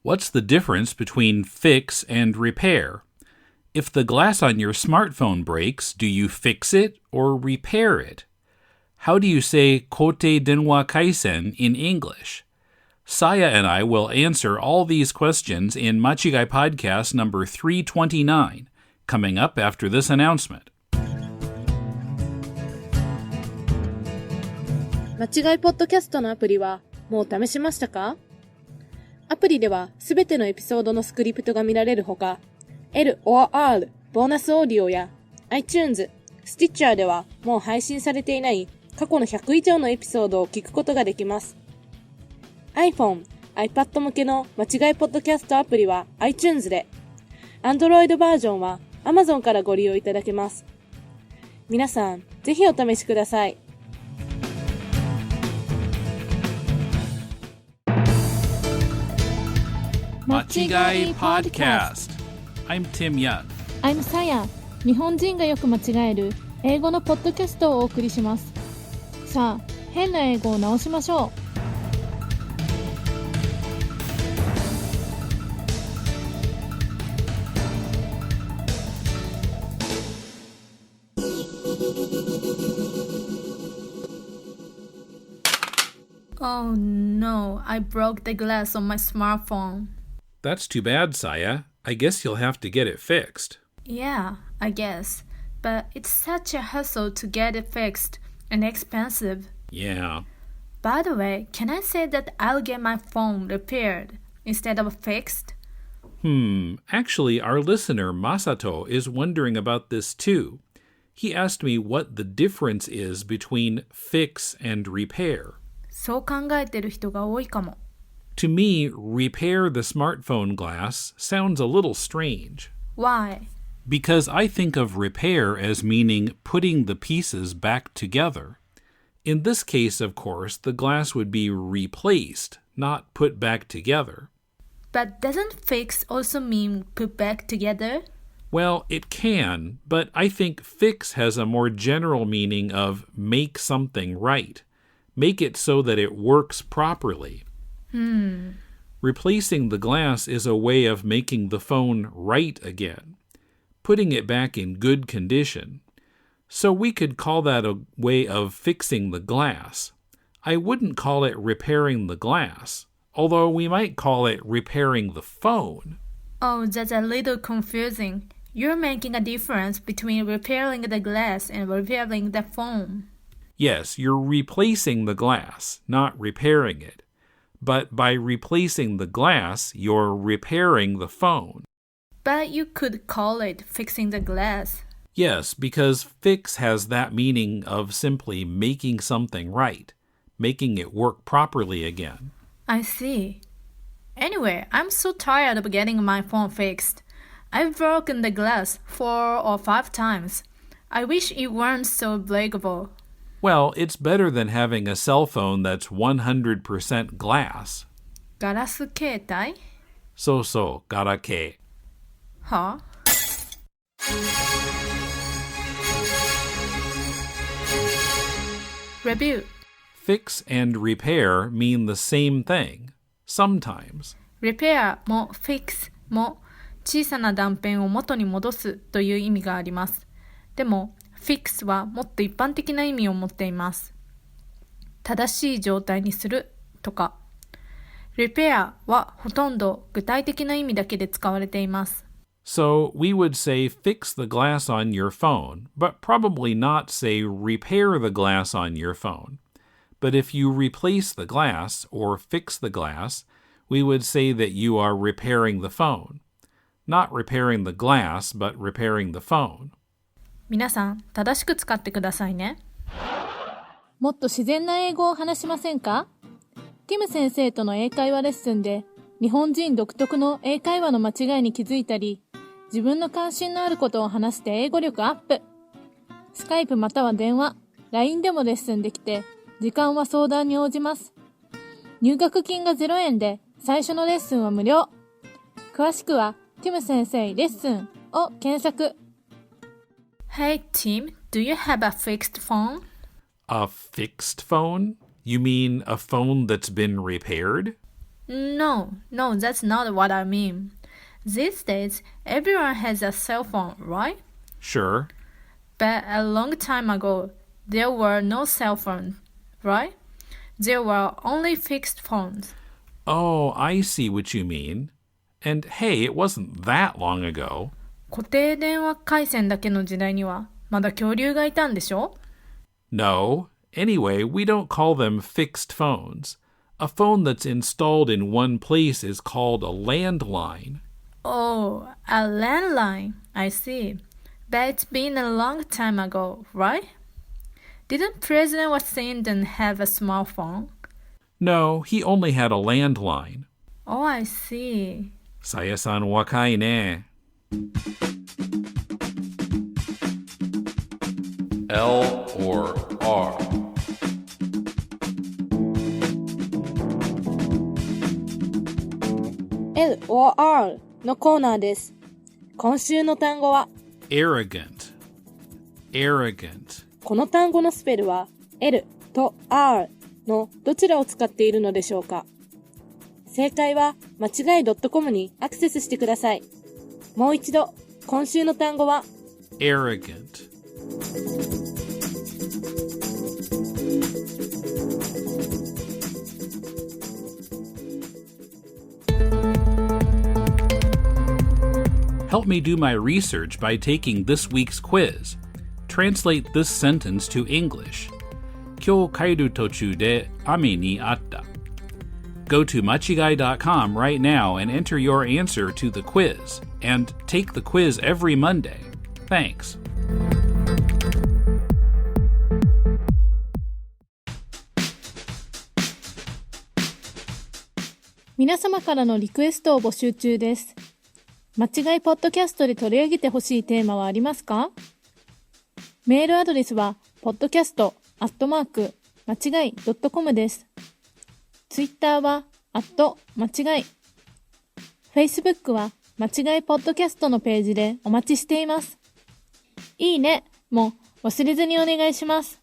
What's the difference between fix and repair? If the glass on your smartphone breaks, do you fix it or repair it? How do you say 固定電話回線 in English? Saya and I will answer all these questions in 間違い podcast number 329, coming up after this announcement. 間違いポッドキャストのアプリはもう試しましたか？アプリではすべてのエピソードのスクリプトが見られるほか、L or R ボーナスオーディオや iTunes、Stitcher ではもう配信されていない過去の100以上のエピソードを聞くことができます。iPhone、iPad 向けの間違いポッドキャストアプリは iTunes で、Android バージョンは Amazon からご利用いただけます。皆さん、ぜひお試しください。間違い podcast. I'm Tim Young. I'm Saya. 日本人がよく間違える英語のポッドキャストをお送りします。さあ、変な英語を直しましょう。Oh no, I broke the glass on my smartphone. That's too bad, Saya. I guess you'll have to get it fixed. Yeah, I guess. But it's such a hassle to get it fixed and expensive. Yeah. By the way, can I say that I'll get my phone repaired instead of fixed? Actually, our listener Masato is wondering about this too. He asked me what the difference is between fix and repair. そう考えてる人が多いかも。To me, repair the smartphone glass sounds a little strange. Why? Because I think of repair as meaning putting the pieces back together. In this case, of course, the glass would be replaced, not put back together. But doesn't fix also mean put back together? Well, it can, but I think fix has a more general meaning of make something right. Make it so that it works properly. Replacing the glass is a way of making the phone right again, putting it back in good condition. So we could call that a way of fixing the glass. I wouldn't call it repairing the glass, although we might call it repairing the phone. Oh, that's a little confusing. You're making a difference between repairing the glass and repairing the phone. Yes, you're replacing the glass, not repairing it. But by replacing the glass, you're repairing the phone. But you could call it fixing the glass. Yes, because fix has that meaning of simply making something right, making it work properly again. I see. Anyway, I'm so tired of getting my phone fixed. I've broken the glass 4 or 5 times. I wish it weren't so breakable. Well, it's better than having a cell phone that's 100% glass. ガラス携帯? そうそう、ガラケー。は? Review. Fix and repair mean the same thing, sometimes. Repair も fix も小さな断片を元に戻すという意味があります。でも、fix はもっと一般的な意味を持っています。正しい状態にするとか。repair はほとんど具体的な意味だけで使われています。So we would say fix the glass on your phone, but probably not say repair the glass on your phone. But if you replace the glass or fix the glass, we would say that you are repairing the phone. Not repairing the glass, but repairing the phone. 皆さん、正しく使ってくださいね。もっと自然な英語を話しませんか？ティム先生との英会話レッスンで、日本人独特の英会話の間違いに気づいたり、自分の関心のあることを話して英語力アップ。スカイプまたは電話、LINE でもレッスンできて、時間は相談に応じます。入学金が0円で、最初のレッスンは無料。詳しくは、ティム先生レッスンを検索。Hey Tim, do you have a fixed phone? A fixed phone? You mean a phone that's been repaired? No, that's not what I mean. These days, everyone has a cell phone, right? Sure. But a long time ago, there were no cell phones, right? There were only fixed phones. Oh, I see what you mean. And hey, it wasn't that long ago. 固定電話回線だけの時代には、まだ恐竜がいたんでしょ? No. Anyway, we don't call them fixed phones. A phone that's installed in one place is called a landline. Oh, a landline. I see. But it's been a long time ago, right? Didn't President Washington have a smartphone? No, he only had a landline. Oh, I see. さやさん若いね。L or R? L or R のコーナーです。今週の単語は Arrogant. Arrogant. この単語のスペルは L と R のどちらを使っているのでしょうか。正解はまちがい .com にアクセスしてください。もう一度、今週の単語は Arrogant. Help me do my research by taking this week's quiz. Translate this sentence to English. 今日帰る途中で雨にあった。Go to machigai.com right now and enter your answer to the quiz. And take the quiz every Monday. Thanks. 皆様からのリクエストを募集中です。間違いポッドキャストで取り上げてほしいテーマはありますか？メールアドレスは podcast@間違い .com です。ツイッターは間違い。Facebook は間違いポッドキャストのページでお待ちしています。いいねも忘れずにお願いします。